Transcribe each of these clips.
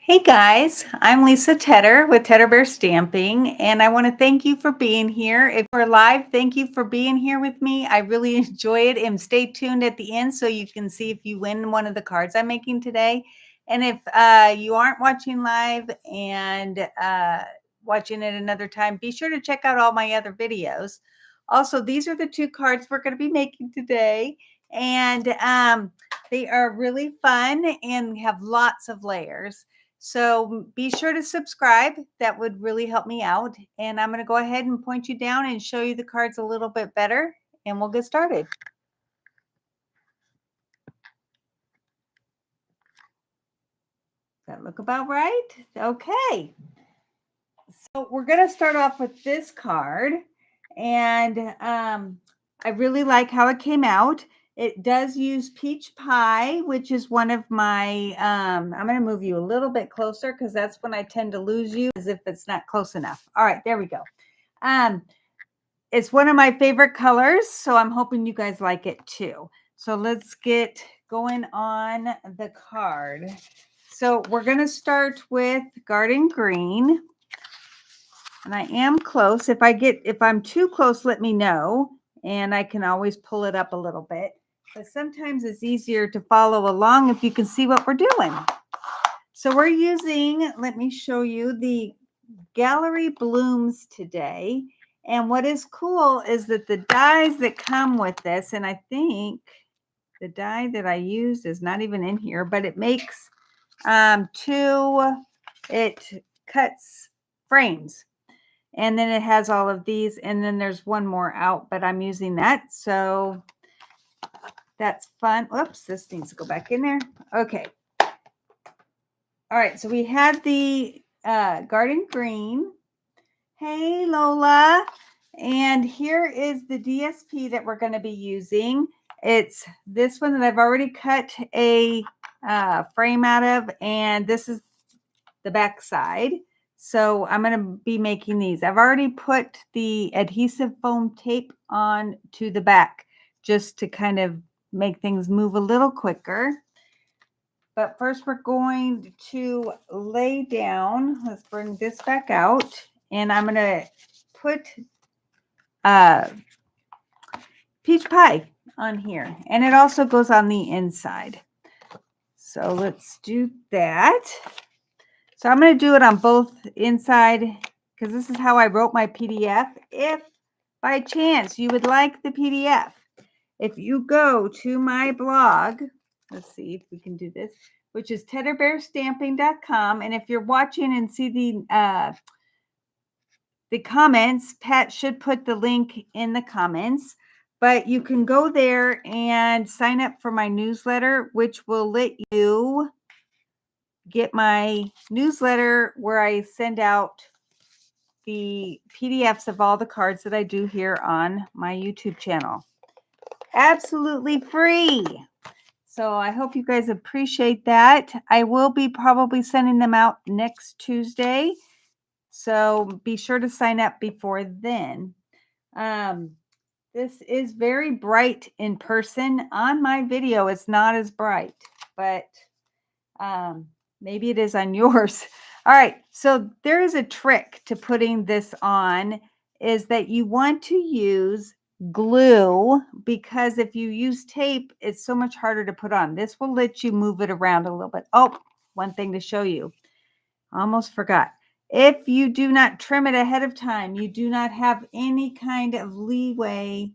Hey guys, I'm Lisa Tedder with Tedder Bear Stamping, and I want to thank you for being here. If we're live, thank you for being here with me. I really enjoy it, and stay tuned at the end so you can see if you win one of the cards I'm making today. And if you aren't watching live and watching it another time, be sure to check out all my other videos. Also, these are the two cards we're going to be making today, and they are really fun and have lots of layers. So be sure to subscribe. That would really help me out. And I'm going to go ahead and point you down and show you the cards a little bit better, and we'll get started. Does that look about right? Okay. So we're going to start off with this card. And I really like how it came out. It does use peach pie, which is one of my, I'm going to move you a little bit closer because that's when I tend to lose you, as if it's not close enough. All right, there we go. It's one of my favorite colors, so I'm hoping you guys like it too. So let's get going on the card. So we're going to start with Garden Green. And I am close. If I'm too close, let me know. And I can always pull it up a little bit. But sometimes it's easier to follow along if you can see what we're doing. So we're using, let me show you the Gallery Blooms today. And what is cool is that the dies that come with this, and I think the die that I used is not even in here, but it makes it cuts frames. And then it has all of these, and then there's one more out, but I'm using that. So that's fun. Whoops, this needs to go back in there. Okay. All right, so we had the Garden Green. Hey, Lola. And here is the DSP that we're going to be using. It's this one that I've already cut a frame out of, and this is the back side. So I'm going to be making these. I've already put the adhesive foam tape on to the back just to kind of make things move a little quicker. But first we're going to lay down. Let's bring this back out. And I'm going to put peach pie on here. And it also goes on the inside. So let's do that. So I'm going to do it on both inside because this is how I wrote my PDF. If by chance you would like the PDF, if you go to my blog, let's see if we can do this, which is tedderbearstamping.com. And if you're watching and see the comments, Pat should put the link in the comments. But you can go there and sign up for my newsletter, which will let you get my newsletter where I send out the PDFs of all the cards that I do here on my YouTube channel. Absolutely free. So I hope you guys appreciate that. I will be probably sending them out next Tuesday. So be sure to sign up before then. This is very bright in person. On my video, it's not as bright, but maybe it is on yours. All right, so there is a trick to putting this on, is that you want to use glue, because if you use tape, it's so much harder to put on. This will let you move it around a little bit. Oh, one thing to show you. Almost forgot. If you do not trim it ahead of time, you do not have any kind of leeway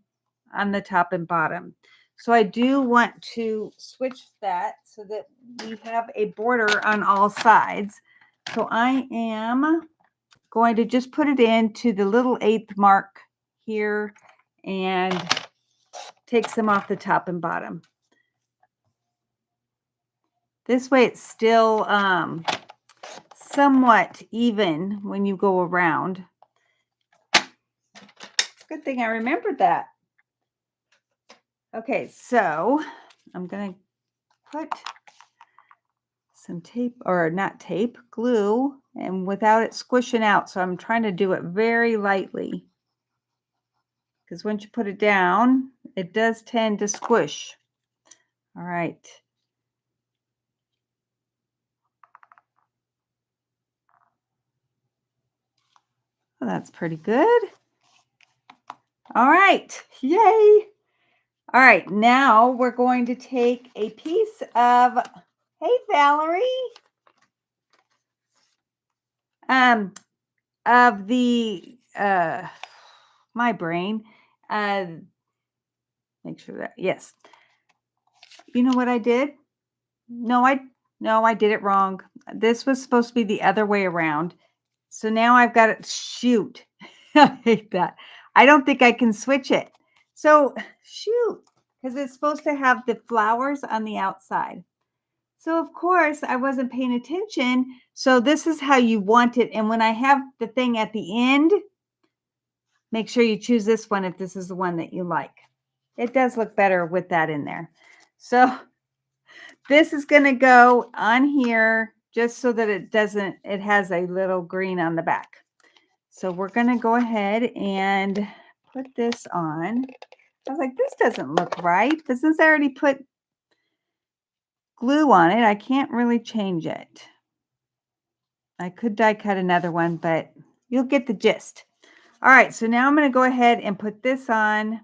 on the top and bottom. So I do want to switch that so that we have a border on all sides. So I am going to just put it into the little 1/8 mark here and take some off the top and bottom. This way it's still somewhat even when you go around. Good thing I remembered that. Okay, so I'm going to put some tape, or not tape, glue, and without it squishing out. So I'm trying to do it very lightly, because once you put it down, it does tend to squish. All right. Well, that's pretty good. All right. Yay. All right. Now we're going to take a piece of, hey, Valerie, of the, my brain, make sure that, yes. You know what I did? No, I did it wrong. This was supposed to be the other way around. So now I've got it. Shoot. I hate that. I don't think I can switch it. So shoot, because it's supposed to have the flowers on the outside. So of course I wasn't paying attention. So this is how you want it. And when I have the thing at the end, make sure you choose this one if this is the one that you like. It does look better with that in there. So this is going to go on here just so that it has a little green on the back. So we're going to go ahead and put this on. I was like, this doesn't look right. But since I already put glue on it, I can't really change it. I could die cut another one, but you'll get the gist. All right, so now I'm going to go ahead and put this on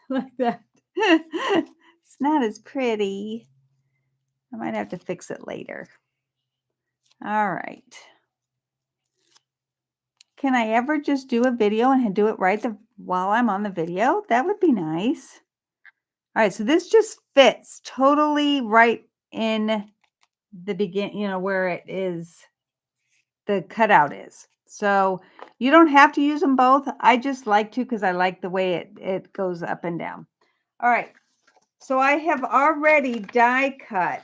like that. It's not as pretty. I might have to fix it later. All right. Can I ever just do a video and do it right while I'm on the video? That would be nice. All right, so this just fits totally right in the beginning, where it is, the cutout is. So you don't have to use them both. I just like to because I like the way it goes up and down. All right, so I have already die cut.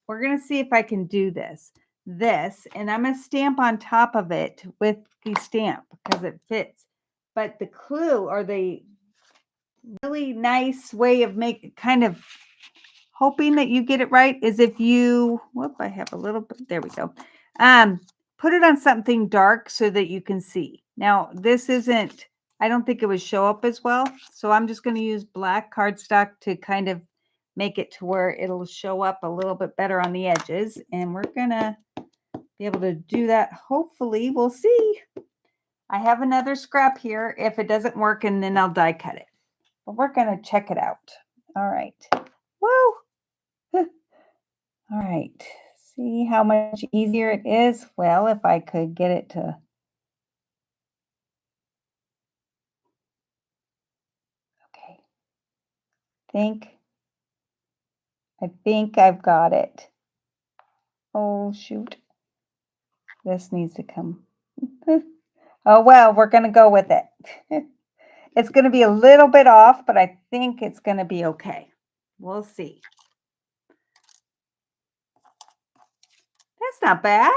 We're going to see if I can do this, and I'm going to stamp on top of it with the stamp because it fits. But the clue, or the really nice way of kind of hoping that you get it right, is if you, I have a little bit, there we go. Put it on something dark so that you can see. Now, this isn't, I don't think it would show up as well. So I'm just going to use black cardstock to kind of make it to where it'll show up a little bit better on the edges. And we're going to be able to do that. Hopefully, we'll see. I have another scrap here if it doesn't work, and then I'll die cut it. But we're going to check it out. All right. Woo! All right. See how much easier it is? Well, if I could get it to. Okay. I think I've got it. Oh, shoot. This needs to come. Oh, well, we're going to go with it. It's going to be a little bit off, but I think it's going to be okay. We'll see. That's not bad.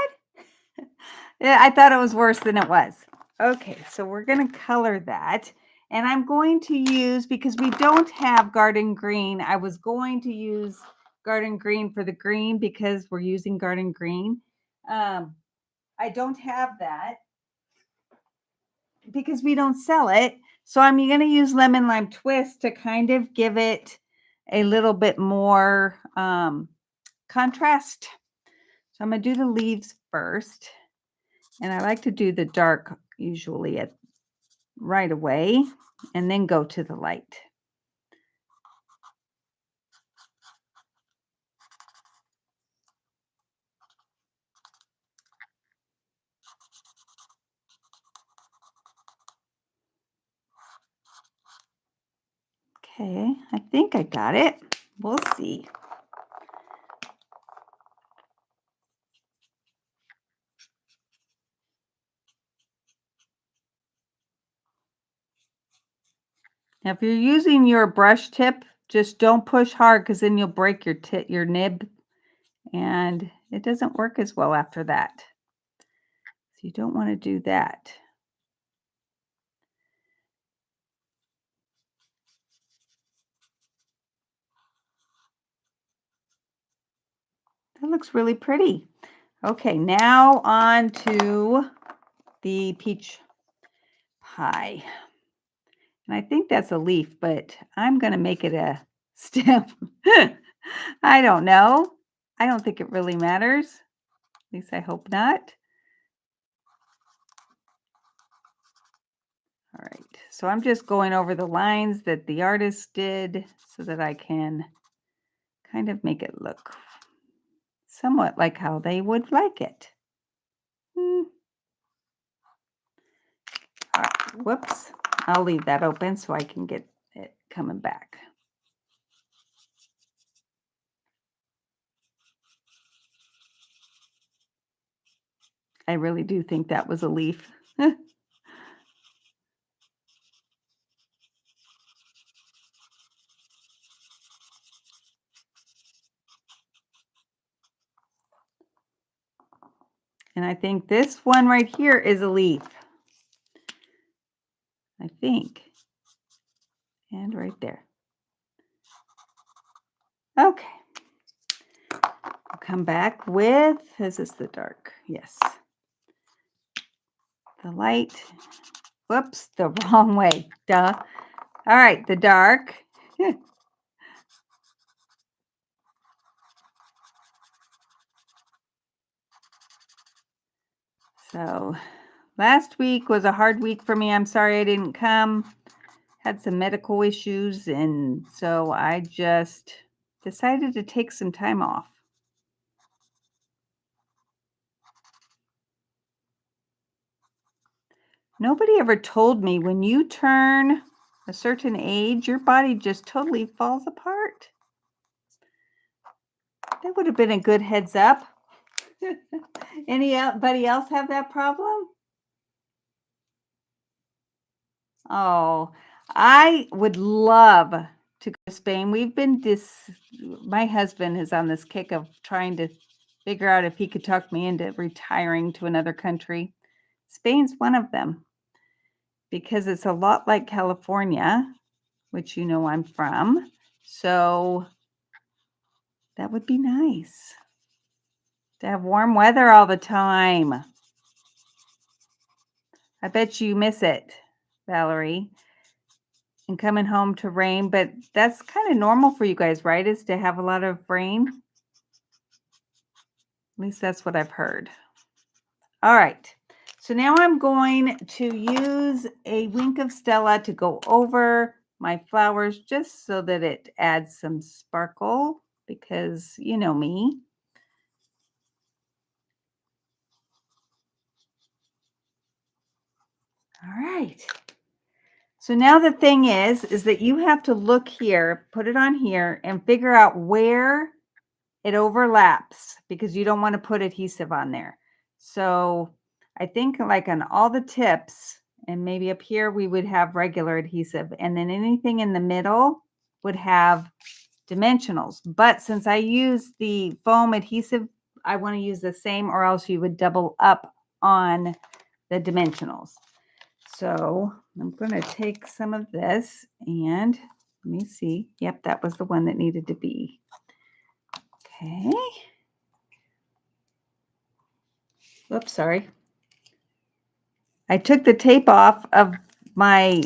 Yeah, I thought it was worse than it was. Okay, so we're going to color that. And I'm going to use, because we don't have garden green, I was going to use garden green for the green because we're using garden green. I don't have that because we don't sell it. So I'm going to use lemon lime twist to kind of give it a little bit more contrast. So I'm going to do the leaves first. And I like to do the dark usually right away and then go to the light. Okay, I think I got it. We'll see. Now, if you're using your brush tip, just don't push hard because then you'll break your nib, and it doesn't work as well after that. So you don't want to do that. That looks really pretty. Okay, now on to the peach pie. And I think that's a leaf, but I'm going to make it a stem. I don't know. I don't think it really matters. At least I hope not. All right, so I'm just going over the lines that the artist did so that I can kind of make it look somewhat like how they would like it. All right, whoops, I'll leave that open so I can get it coming back. I really do think that was a leaf. And I think this one right here is a leaf. I think. And right there. Okay. I'll come back with, is this the dark? Yes. The light. Whoops, the wrong way. Duh. All right, the dark. So last week was a hard week for me. I'm sorry I didn't come. Had some medical issues, and so I just decided to take some time off. Nobody ever told me when you turn a certain age, your body just totally falls apart. That would have been a good heads up. Anybody else have that problem? Oh, I would love to go to Spain. My husband is on this kick of trying to figure out if he could talk me into retiring to another country. Spain's one of them because it's a lot like California, which you know I'm from. So that would be nice to have warm weather all the time. I bet you miss it, Valerie, and coming home to rain, but that's kind of normal for you guys, right? Is to have a lot of rain. At least that's what I've heard. All right. So now I'm going to use a wink of Stella to go over my flowers just so that it adds some sparkle because you know me. All right. So now the thing is that you have to look here, put it on here, and figure out where it overlaps because you don't want to put adhesive on there. So I think like on all the tips and maybe up here, we would have regular adhesive. And then anything in the middle would have dimensionals. But since I use the foam adhesive, I want to use the same or else you would double up on the dimensionals. So I'm going to take some of this and let me see. Yep, that was the one that needed to be. Okay. Oops, sorry. I took the tape off of my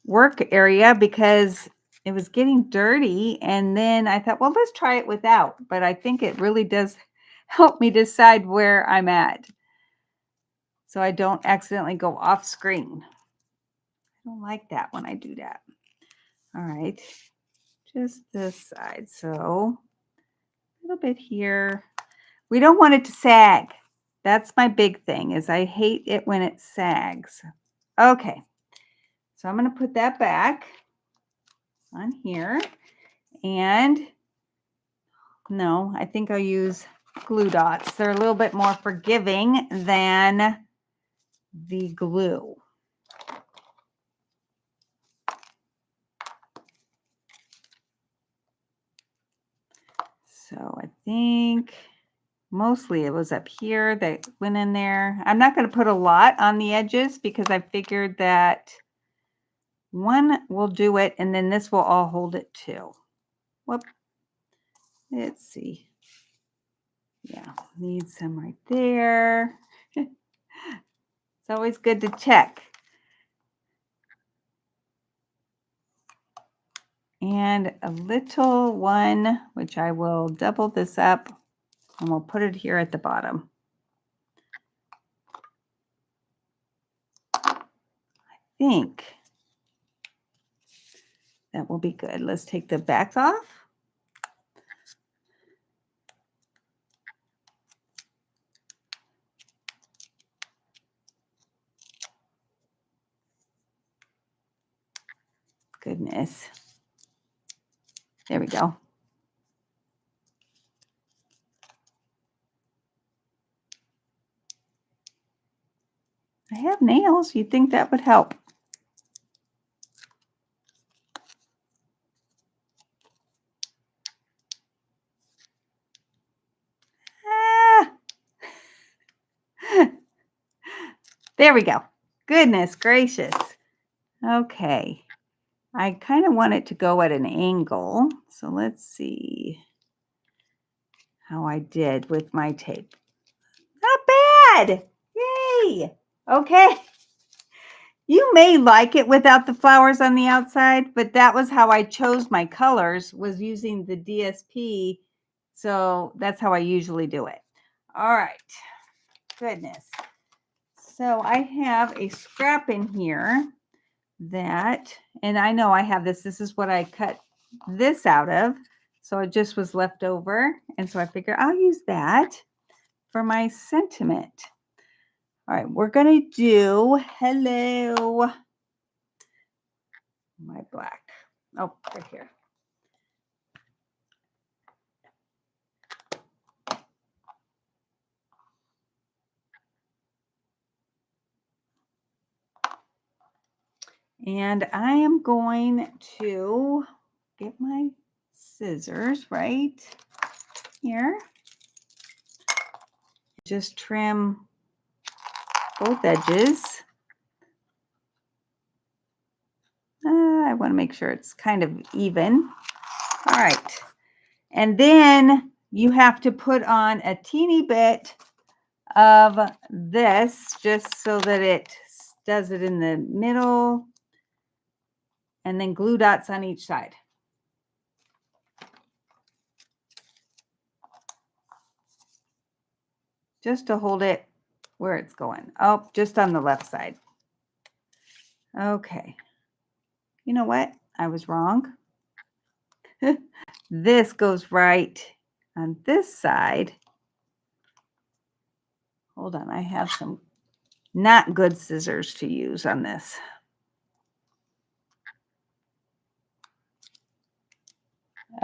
work area because it was getting dirty. And then I thought, well, let's try it without. But I think it really does help me decide where I'm at, so I don't accidentally go off screen. I don't like that when I do that. All right, just this side. So a little bit here. We don't want it to sag. That's my big thing is I hate it when it sags. Okay, so I'm going to put that back on here. And no, I think I'll use glue dots. They're a little bit more forgiving than the glue. So I think mostly it was up here that went in there. I'm not going to put a lot on the edges because I figured that one will do it and then this will all hold it too. Whoop. Let's see. Yeah, need some right there. It's always good to check. And a little one, which I will double this up and we'll put it here at the bottom. I think that will be good. Let's take the back off. Goodness. There we go. I have nails. You'd think that would help. Ah. There we go. Goodness gracious. Okay. I kind of want it to go at an angle. So let's see how I did with my tape. Not bad. Yay. Okay. You may like it without the flowers on the outside, but that was how I chose my colors, was using the DSP. So that's how I usually do it. All right. Goodness. So I have a scrap in here that, and I know I have this. This is what I cut this out of. So it just was left over. And so I figure I'll use that for my sentiment. All right, we're going to do hello. My black. Oh, right here. And I am going to get my scissors right here. Just trim both edges. I want to make sure it's kind of even. All right. And then you have to put on a teeny bit of this just so that it does it in the middle, and then glue dots on each side. Just to hold it where it's going. Oh, just on the left side. Okay. You know what? I was wrong. This goes right on this side. Hold on. I have some not good scissors to use on this.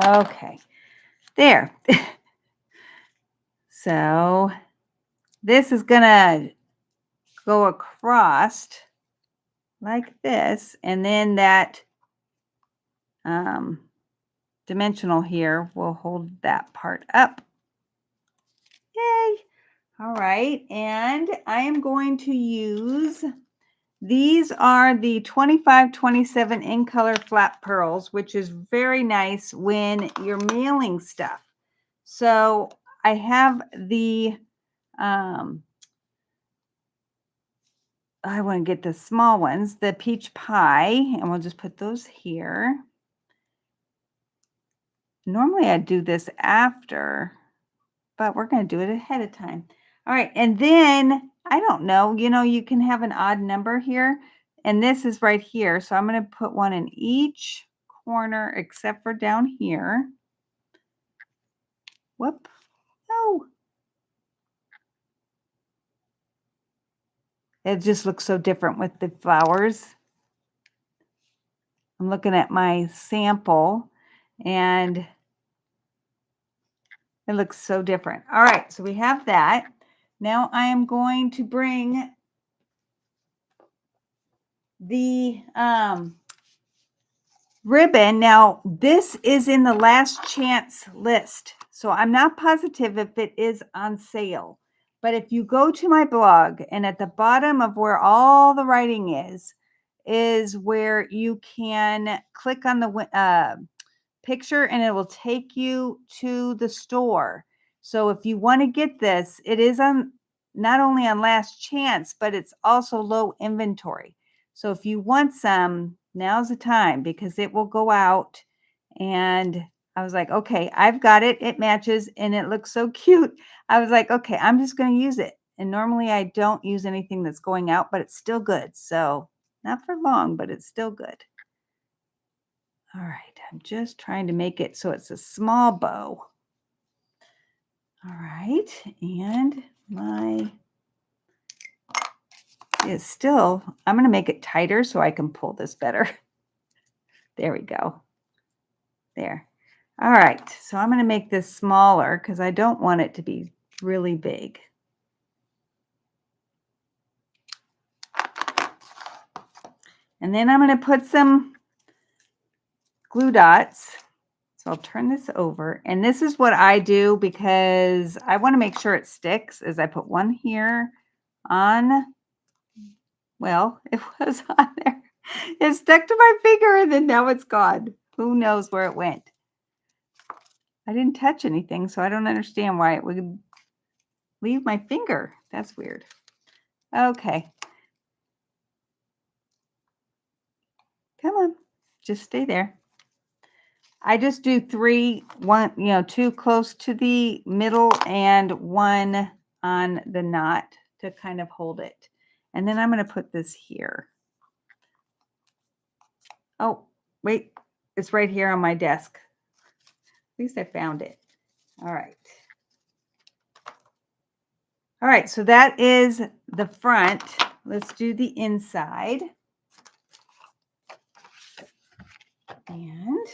Okay. There. So this is going to go across like this, and then that dimensional here will hold that part up. Yay! All right, and I am going to use, these are the 2527 in color flat pearls, which is very nice when you're mailing stuff. So I have the I want to get the small ones, the peach pie, and we'll just put those here. Normally I'd do this after, but we're going to do it ahead of time. All right. And then, I don't know, you can have an odd number here, and this is right here. So I'm going to put one in each corner except for down here. Whoop. No. It just looks so different with the flowers. I'm looking at my sample, and it looks so different. All right, so we have that. Now I am going to bring the ribbon. Now, this is in the last chance list, so I'm not positive if it is on sale. But if you go to my blog, and at the bottom of where all the writing is where you can click on the picture, and it will take you to the store. So if you want to get this, it is on not only on last chance, but it's also low inventory. So if you want some, now's the time, because it will go out. And I was like, okay, I've got it. It matches and it looks so cute. I was like, okay, I'm just going to use it. And normally I don't use anything that's going out, but it's still good. So Not for long, but it's still good. All right, I'm just trying to make it so it's a small bow. All right, and my is still, I'm going to make it tighter so I can pull this better. There we go. There. All right, so I'm going to make this smaller because I don't want it to be really big. And then I'm going to put some glue dots. So I'll turn this over. And this is what I do because I want to make sure it sticks, is I put one here on, well, it was on there. It stuck to my finger and then now it's gone. Who knows where it went? I didn't touch anything, so I don't understand why it would leave my finger. That's weird. Okay. Come on, just stay there. I just do three, one, two close to the middle and one on the knot to kind of hold it. And then I'm going to put this here. Oh, wait, it's right here on my desk. At least I found it. All right. All right, so that is the front. Let's do the inside. And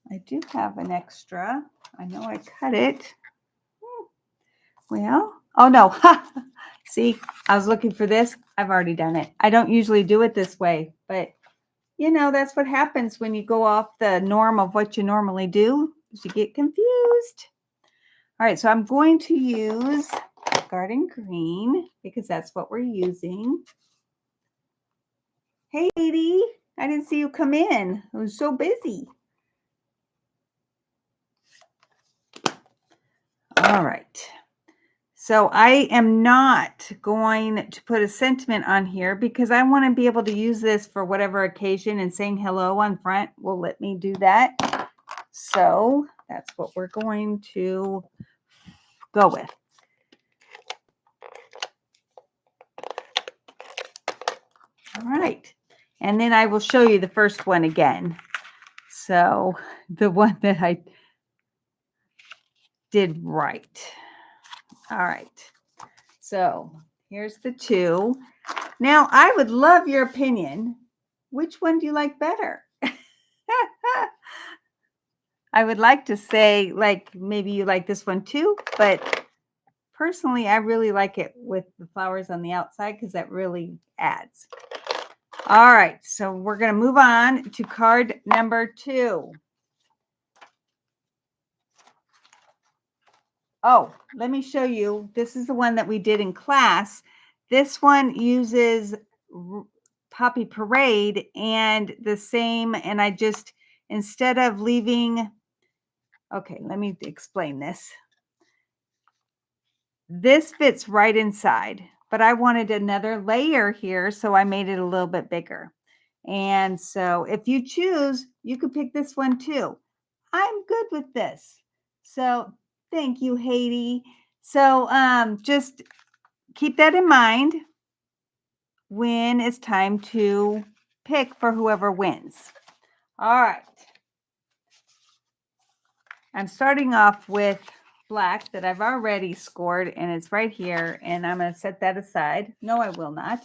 I do have an extra. I know I cut it. Well, oh no. See, I was looking for this. I've already done it. I don't usually do it this way, but that's what happens when you go off the norm of what you normally do, is you get confused. All right, so I'm going to use garden green because that's what we're using. Hey, Edie, I didn't see you come in. I was so busy. All right. So I am not going to put a sentiment on here because I want to be able to use this for whatever occasion, and saying hello on front will let me do that. So that's what we're going to go with. All right. And then I will show you the first one again. So the one that I did right. All right. So here's the two. Now, I would love your opinion. Which one do you like better? I would like to say, like, maybe you like this one too, but personally, I really like it with the flowers on the outside because that really adds. All right, so we're going to move on to card number 2. Oh, let me show you. This is the one that we did in class. This one uses Poppy Parade and the same, and I just, instead of leaving, okay, let me explain this. This fits right inside, but I wanted another layer here, so I made it a little bit bigger. And so if you choose, you could pick this one too. I'm good with this. So thank you, Haiti. So just keep that in mind when it's time to pick for whoever wins. All right. I'm starting off with black that I've already scored, and it's right here, and I'm going to set that aside. No, I will not.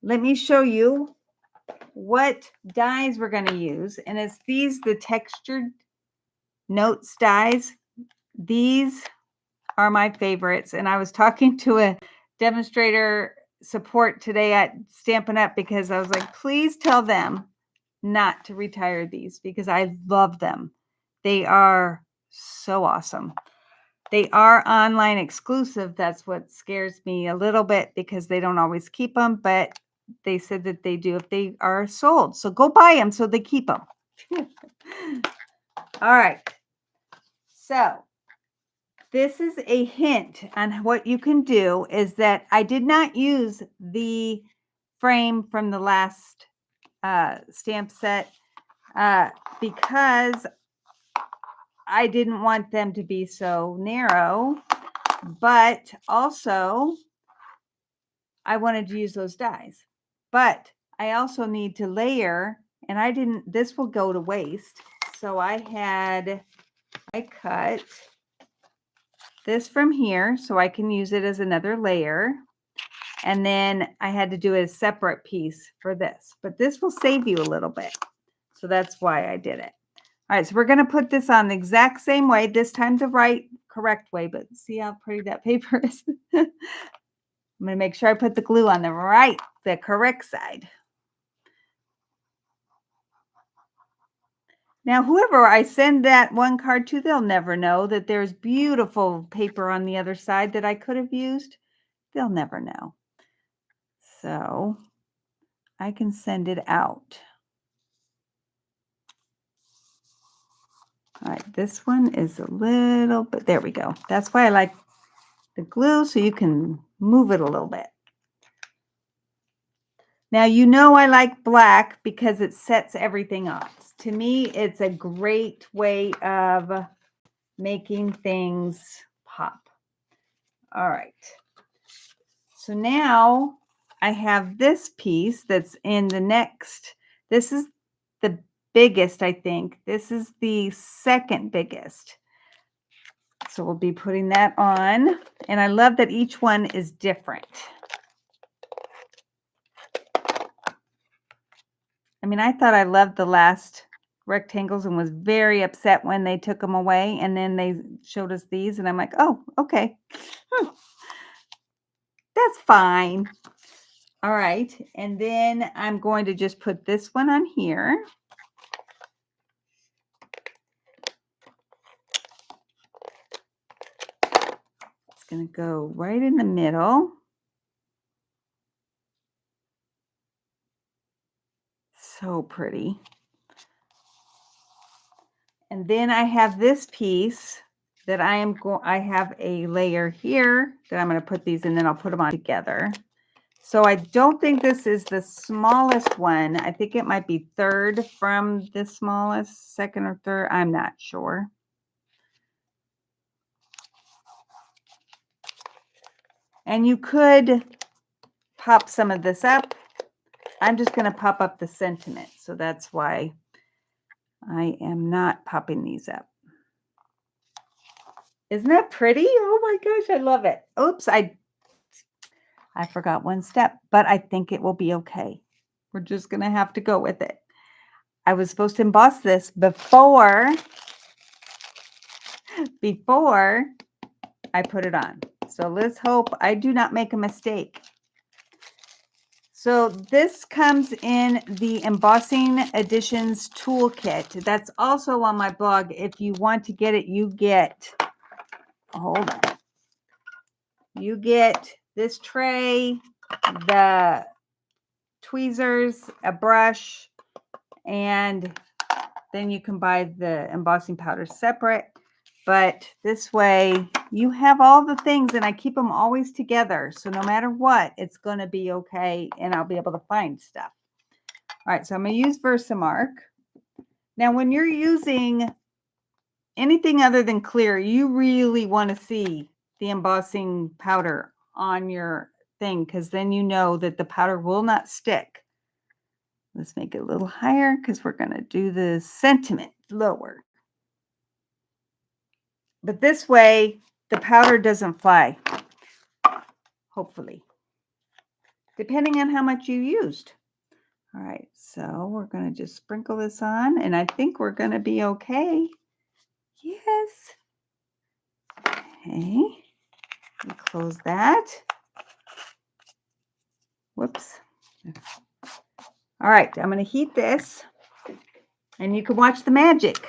Let me show you what dies we're going to use, and it's these, the textured notes dies. These are my favorites, and I was talking to a demonstrator support today at Stampin' Up because I was like, please tell them not to retire these because I love them. They are so awesome. They are online exclusive. That's what scares me a little bit because they don't always keep them, but they said that they do if they are sold. So go buy them so they keep them. All right. So this is a hint on what you can do, is that I did not use the frame from the last stamp set because I didn't want them to be so narrow, but also I wanted to use those dies. But I also need to layer, and I didn't, this will go to waste. So I cut this from here so I can use it as another layer. And then I had to do a separate piece for this, but this will save you a little bit. So that's why I did it. All right, so we're going to put this on the exact same way, this time the correct way, but see how pretty that paper is? I'm going to make sure I put the glue on the correct side. Now, whoever I send that one card to, they'll never know that there's beautiful paper on the other side that I could have used. They'll never know. So I can send it out. All right, this one is a little bit, there we go. That's why I like the glue, so you can move it a little bit. Now, you know I like black because it sets everything off. To me, it's a great way of making things pop. All right. So now I have this piece that's in the next. This is the biggest, I think. This is the second biggest. So we'll be putting that on. And I love that each one is different. I mean, I thought I loved the last rectangles and was very upset when they took them away. And then they showed us these. And I'm like, oh, okay. That's fine. All right. And then I'm going to just put this one on here. It's going to go right in the middle. So pretty. And then I have this piece that I have a layer here that I'm going to put these, and then I'll put them on together. So I don't think this is the smallest one. I think it might be third from the smallest, second or third. I'm not sure. And you could pop some of this up. I'm just going to pop up the sentiment. So that's why I am not popping these up. Isn't that pretty? Oh my gosh, I love it. Oops, I forgot one step, but I think it will be okay. We're just going to have to go with it. I was supposed to emboss this before I put it on. So let's hope I do not make a mistake. So this comes in the Embossing Editions Toolkit. That's also on my blog. If you want to get it, you get, hold on. You get this tray, the tweezers, a brush, and then you can buy the embossing powder separate. But this way you have all the things, and I keep them always together. So no matter what, it's going to be okay, and I'll be able to find stuff. All right, so I'm going to use Versamark. Now, when you're using anything other than clear, you really want to see the embossing powder on your thing, because then you know that the powder will not stick. Let's make it a little higher because we're going to do the sentiment lower. But this way, the powder doesn't fly, hopefully, depending on how much you used. All right, so we're going to just sprinkle this on, and I think we're going to be okay. Yes. Okay, close that. Whoops. All right, I'm going to heat this, and you can watch the magic.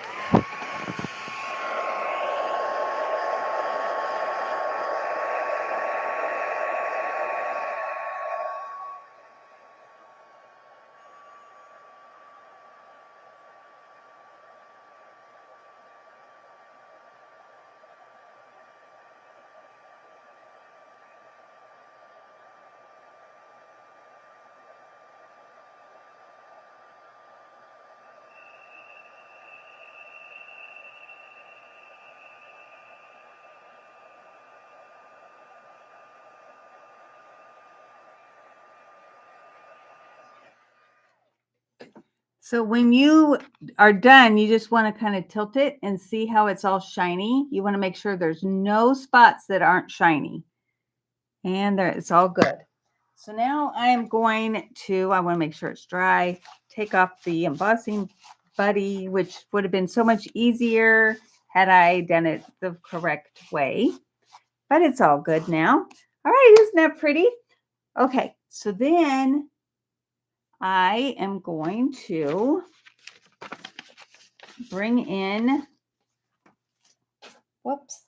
So when you are done, you just want to kind of tilt it and see how it's all shiny. You want to make sure there's no spots that aren't shiny. And there, it's all good. So now I am going to, I want to make sure it's dry, take off the embossing buddy, which would have been so much easier had I done it the correct way. But it's all good now. All right, isn't that pretty? Okay, so then I am going to bring in, whoops,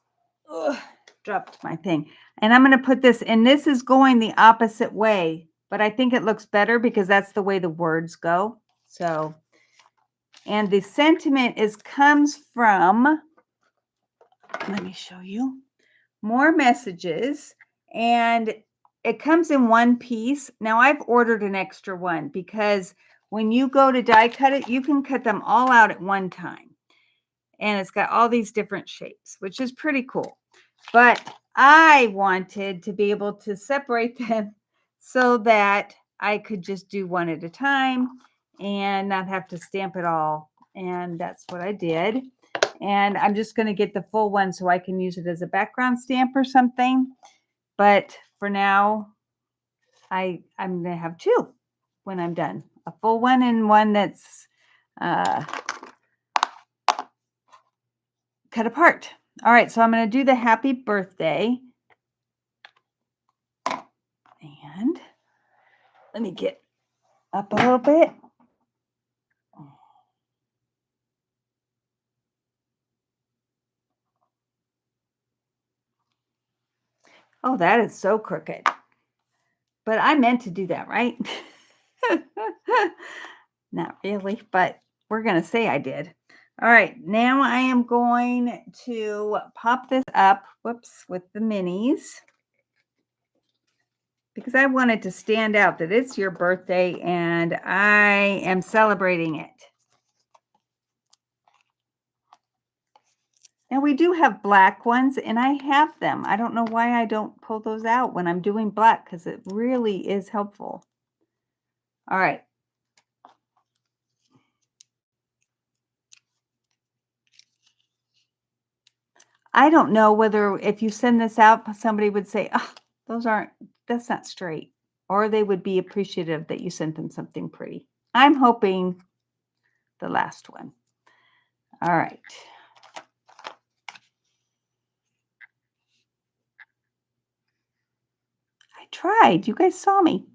ugh, dropped my thing. And I'm going to put this, and this is going the opposite way, but I think it looks better because that's the way the words go. So, and the sentiment comes from, let me show you, more messages, and it comes in one piece. Now I've ordered an extra one because when you go to die cut it, you can cut them all out at one time. And it's got all these different shapes, which is pretty cool. But I wanted to be able to separate them so that I could just do one at a time and not have to stamp it all. And that's what I did. And I'm just going to get the full one so I can use it as a background stamp or something. But for now, I'm going to have two when I'm done. A full one and one that's cut apart. All right, so I'm going to do the happy birthday. And let me get up a little bit. Oh, that is so crooked. But I meant to do that, right? Not really, but we're going to say I did. All right, now I am going to pop this up, whoops, with the minis. Because I want it to stand out that it's your birthday and I am celebrating it. Now we do have black ones and I have them. I don't know why I don't pull those out when I'm doing black because it really is helpful. All right. I don't know whether if you send this out, somebody would say, oh, that's not straight. Or they would be appreciative that you sent them something pretty. I'm hoping the last one. All right. I tried. You guys saw me.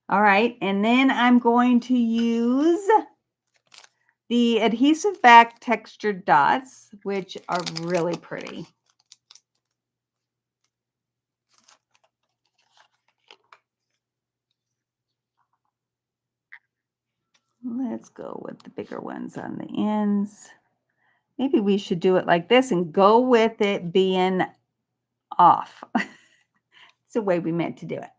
All right. And then I'm going to use the adhesive back textured dots, which are really pretty. Let's go with the bigger ones on the ends. Maybe we should do it like this and go with it being off. It's the way we meant to do it.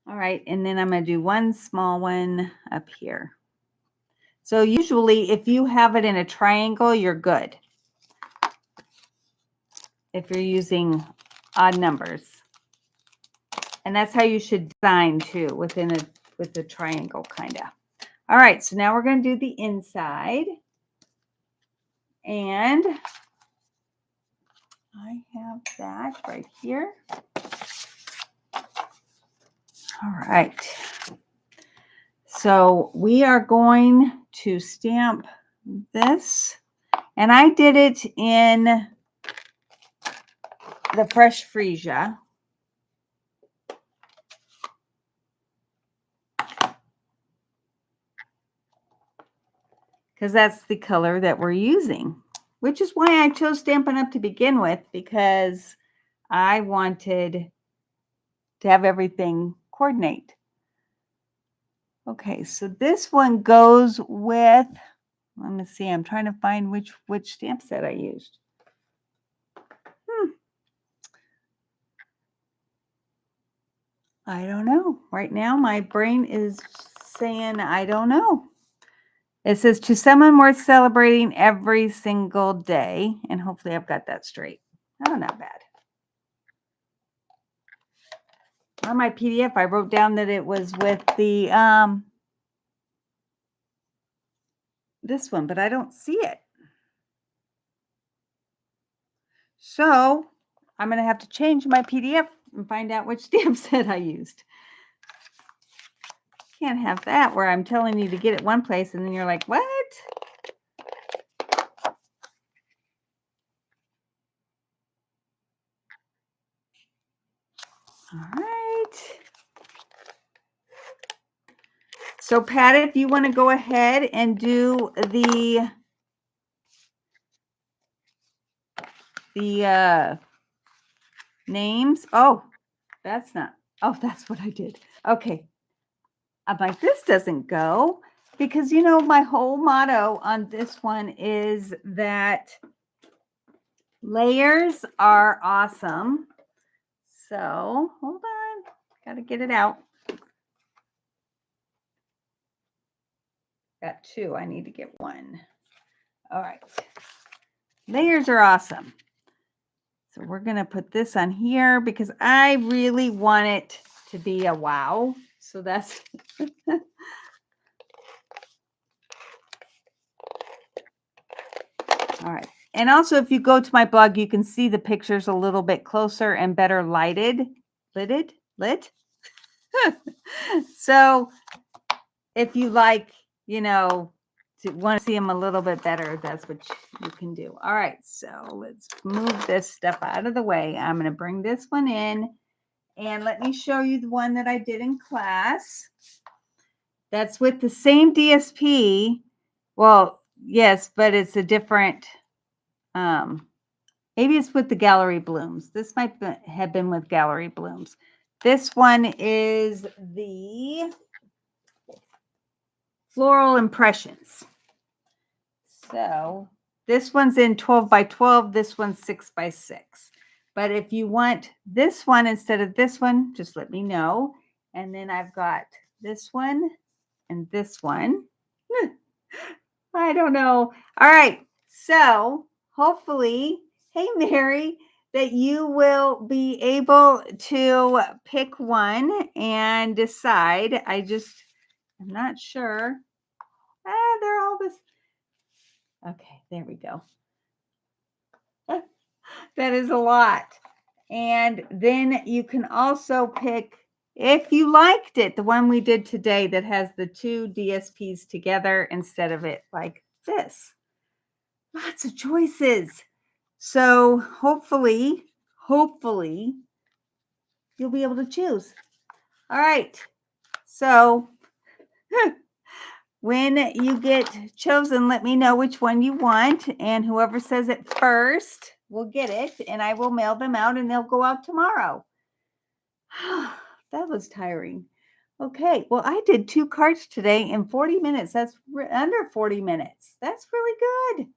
All right, and then I'm going to do one small one up here. So usually if you have it in a triangle, you're good. If you're using odd numbers. And that's how you should design too, with a triangle kind of. All right, so now we're going to do the inside. And I have that right here. All right. So we are going to stamp this. And I did it in the Fresh Freesia. Because that's the color that we're using. Which is why I chose Stampin' Up! To begin with. Because I wanted to have everything coordinate. Okay, so this one goes with, let me see, I'm trying to find which stamp set I used. I don't know. Right now, my brain is saying, I don't know. It says, to someone worth celebrating every single day. And hopefully I've got that straight. Oh, not bad. On my PDF, I wrote down that it was with the this one, but I don't see it. So I'm going to have to change my PDF and find out which stamp set I used. Can't have that where I'm telling you to get it one place and then you're like, what? All right. So Pat, if you want to go ahead and do the names. Oh, that's not. Oh, that's what I did. Okay. I'm like, this doesn't go because, you know, my whole motto on this one is that layers are awesome. So hold on. Got to get it out. Got two. I need to get one. All right. Layers are awesome. So we're going to put this on here because I really want it to be a wow. So that's all right. And also, if you go to my blog, you can see the pictures a little bit closer and better lit. So if you like, you know, to want to see them a little bit better, that's what you can do. All right. So let's move this stuff out of the way. I'm going to bring this one in and let me show you the one that I did in class. That's with the same DSP. Well, yes, but it's a different, maybe it's with the Gallery Blooms. This might have been with Gallery Blooms. This one is the Floral Impressions. So this one's in 12 by 12. This one's 6 by 6. But if you want this one instead of this one, just let me know. And then I've got this one and this one. I don't know. All right. So hopefully, hey, Mary, that you will be able to pick one and decide. I'm not sure. They're all this. Okay, there we go. That is a lot. And then you can also pick, if you liked it, the one we did today that has the two DSPs together instead of it like this. Lots of choices. So hopefully you'll be able to choose. All right. So when you get chosen, let me know which one you want. And whoever says it first will get it. And I will mail them out and they'll go out tomorrow. That was tiring. Okay. Well, I did 2 cards today in 40 minutes. That's under 40 minutes. That's really good.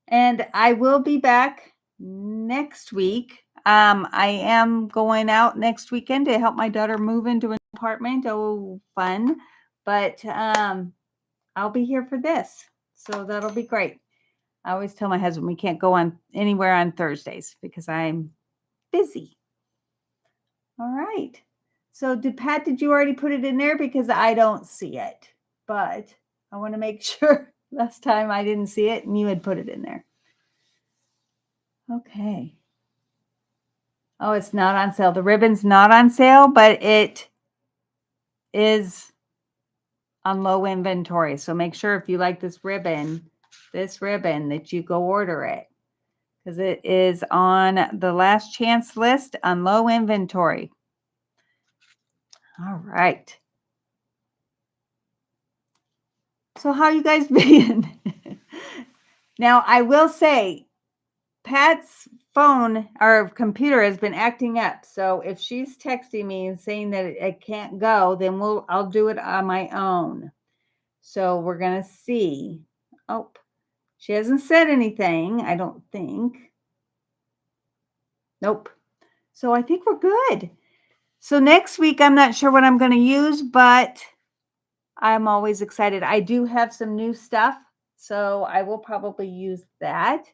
And I will be back next week. I am going out next weekend to help my daughter move into an apartment. Oh, fun. But I'll be here for this. So that'll be great. I always tell my husband we can't go on anywhere on Thursdays because I'm busy. All right. So Pat, did you already put it in there? Because I don't see it. But I want to make sure. Last time I didn't see it and you had put it in there. Okay. Oh, it's not on sale. The ribbon's not on sale, but it is on low inventory. So make sure if you like this ribbon, that you go order it because it is on the last chance list on low inventory. All right. So how you guys been? Now, I will say Pat's phone or computer has been acting up. So if she's texting me and saying that it can't go, then I'll do it on my own. So we're going to see. Oh, she hasn't said anything, I don't think. Nope. So I think we're good. So next week, I'm not sure what I'm going to use, but I'm always excited. I do have some new stuff, so I will probably use that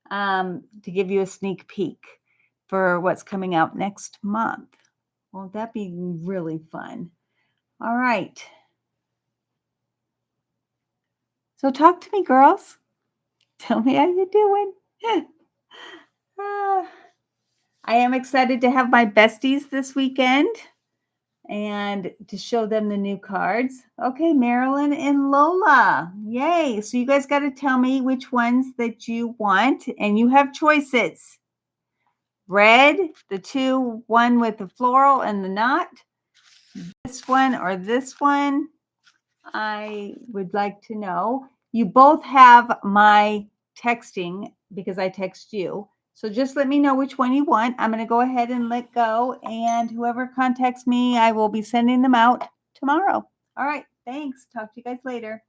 to give you a sneak peek for what's coming out next month. Won't that be really fun? All right. So talk to me, girls. Tell me how you doing. Ah, I am excited to have my besties this weekend and to show them the new cards. Okay, Marilyn and Lola. Yay. So you guys got to tell me which ones that you want, and you have choices. Red, one with the floral and the knot, this one or this one. I would like to know. You both have my texting because I text you. So just let me know which one you want. I'm going to go ahead and let go. And whoever contacts me, I will be sending them out tomorrow. All right. Thanks. Talk to you guys later.